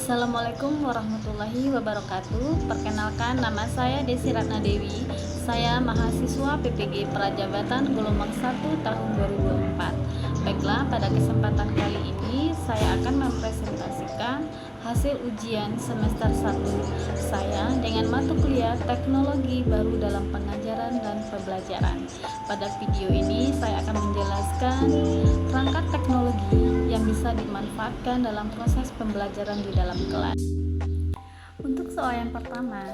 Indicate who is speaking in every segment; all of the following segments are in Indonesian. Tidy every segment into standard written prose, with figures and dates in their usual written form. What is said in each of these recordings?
Speaker 1: Assalamualaikum warahmatullahi wabarakatuh. Perkenalkan, nama saya Desi Ratna Dewi. Saya mahasiswa PPG Prajabatan gelombang 1 tahun 2004. Baiklah, pada kesempatan kali ini saya akan mempresentasikan hasil ujian semester 1 saya dengan mata kuliah Teknologi Baru dalam Pengajaran dan Pembelajaran. Pada video ini saya akan menjelaskan perangkat teknologi yang bisa dimanfaatkan dalam proses pembelajaran di dalam kelas. Untuk soal yang pertama,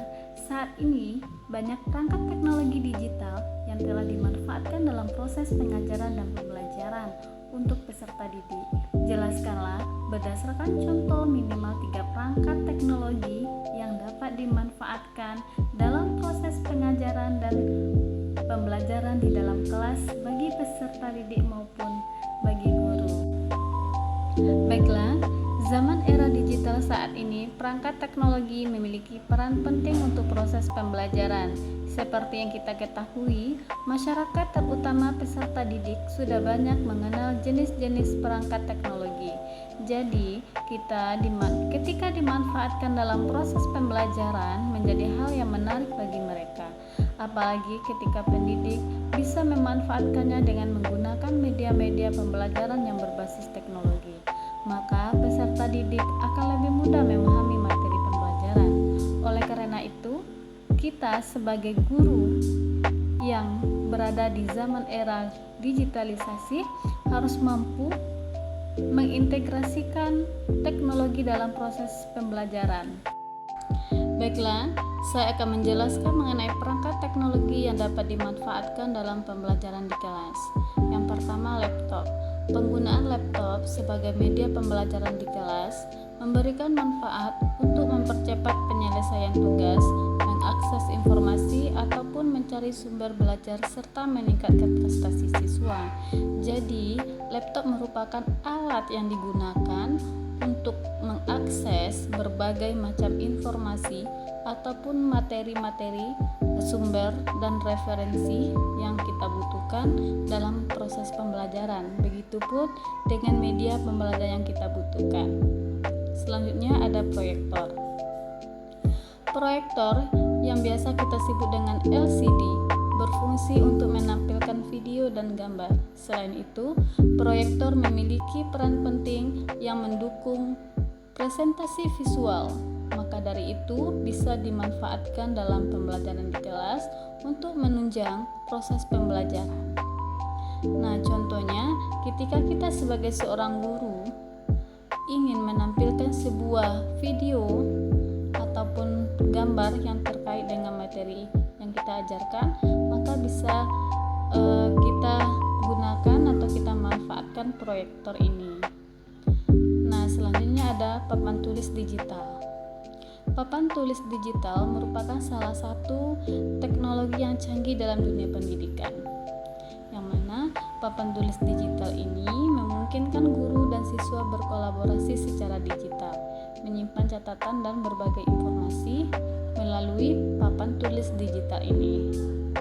Speaker 1: saat ini banyak perangkat teknologi digital yang telah dimanfaatkan dalam proses pengajaran dan pembelajaran untuk peserta didik. Jelaskanlah berdasarkan contoh minimal 3 perangkat teknologi yang dapat dimanfaatkan dalam proses pengajaran dan pembelajaran di dalam kelas bagi peserta didik maupun bagi guru. Baiklah, zaman era digital saat ini, perangkat teknologi memiliki peran penting untuk proses pembelajaran. Seperti yang kita ketahui, masyarakat terutama peserta didik sudah banyak mengenal jenis-jenis perangkat teknologi. Jadi, ketika dimanfaatkan dalam proses pembelajaran menjadi hal yang menarik bagi mereka. Apalagi ketika pendidik bisa memanfaatkannya dengan menggunakan media-media pembelajaran yang berbasis teknologi, maka peserta didik akan lebih mudah memahami materi pembelajaran. Oleh karena itu, kita sebagai guru yang berada di zaman era digitalisasi harus mampu mengintegrasikan teknologi dalam proses pembelajaran. Baiklah, saya akan menjelaskan mengenai perangkat teknologi yang dapat dimanfaatkan dalam pembelajaran di kelas. Yang pertama, laptop. Penggunaan laptop sebagai media pembelajaran di kelas memberikan manfaat untuk mempercepat penyelesaian tugas, mengakses informasi, ataupun mencari sumber belajar serta meningkatkan prestasi siswa. Jadi, laptop merupakan alat yang digunakan untuk mengakses berbagai macam informasi ataupun materi-materi, sumber dan referensi yang kita butuhkan dalam proses pembelajaran. Begitupun dengan media pembelajaran yang kita butuhkan. Selanjutnya ada proyektor. Proyektor yang biasa kita sebut dengan LCD berfungsi untuk menampilkan video dan gambar. Selain itu, proyektor memiliki peran penting yang mendukung presentasi visual. Maka dari itu bisa dimanfaatkan dalam pembelajaran di kelas untuk menunjang proses pembelajaran. Nah, contohnya ketika kita sebagai seorang guru ingin menampilkan sebuah video ataupun gambar yang terkait dengan materi yang kita ajarkan, maka bisa kita gunakan atau kita manfaatkan proyektor ini. Nah, selanjutnya ada papan tulis digital. Papan tulis digital merupakan salah satu teknologi yang canggih dalam dunia pendidikan, yang mana papan tulis digital ini memungkinkan guru dan siswa berkolaborasi secara digital, menyimpan catatan dan berbagai informasi melalui papan tulis digital ini.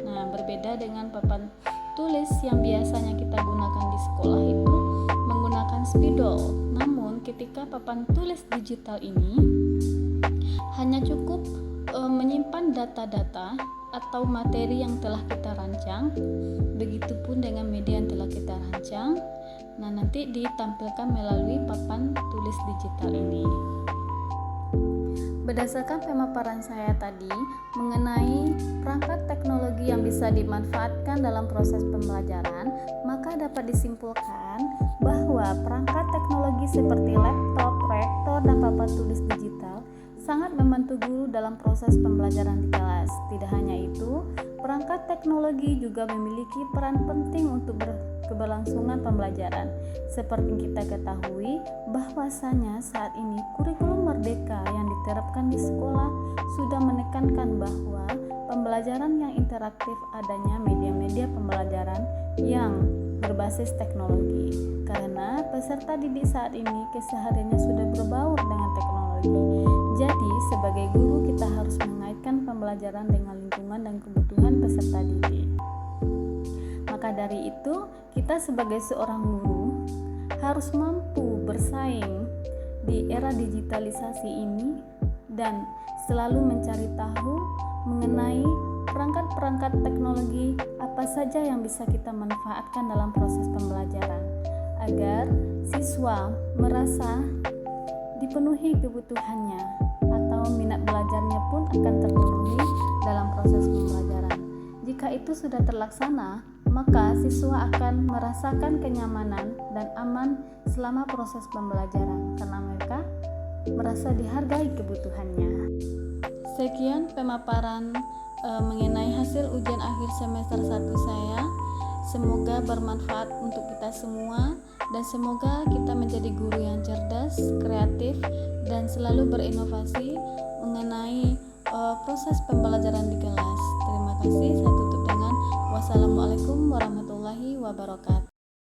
Speaker 1: Nah, berbeda dengan papan tulis yang biasanya kita gunakan di sekolah itu menggunakan spidol. Namun, ketika papan tulis digital ini hanya cukup menyimpan data-data atau materi yang telah kita rancang, begitupun dengan media yang telah kita rancang. Nah, nanti ditampilkan melalui papan tulis digital ini. Berdasarkan pemaparan saya tadi mengenai perangkat teknologi yang bisa dimanfaatkan dalam proses pembelajaran, maka dapat disimpulkan bahwa perangkat teknologi seperti laptop, proyektor, dan papan tulis digital sangat membantu guru dalam proses pembelajaran di kelas. Tidak hanya itu, perangkat teknologi juga memiliki peran penting untuk keberlangsungan pembelajaran. Seperti kita ketahui bahwasanya saat ini kurikulum merdeka yang diterapkan di sekolah sudah menekankan bahwa pembelajaran yang interaktif adanya media-media pembelajaran yang berbasis teknologi. Karena peserta didik saat ini kesehariannya sudah berbaur dengan teknologi. Jadi, sebagai guru kita harus mengaitkan pembelajaran dengan lingkungan dan kebutuhan peserta didik. Maka dari itu, kita sebagai seorang guru harus mampu bersaing di era digitalisasi ini dan selalu mencari tahu mengenai perangkat-perangkat teknologi apa saja yang bisa kita manfaatkan dalam proses pembelajaran agar siswa merasa dipenuhi kebutuhannya atau minat belajarnya pun akan terpenuhi dalam proses pembelajaran. Jika itu sudah terlaksana, maka siswa akan merasakan kenyamanan dan aman selama proses pembelajaran karena mereka merasa dihargai kebutuhannya. Sekian pemaparan mengenai hasil ujian akhir semester 1 saya. Semoga bermanfaat untuk kita semua dan semoga kita menjadi guru yang cerdas, kreatif, dan selalu berinovasi mengenai proses pembelajaran di kelas. Terima kasih. Saya tutup dengan wassalamualaikum warahmatullahi wabarakatuh.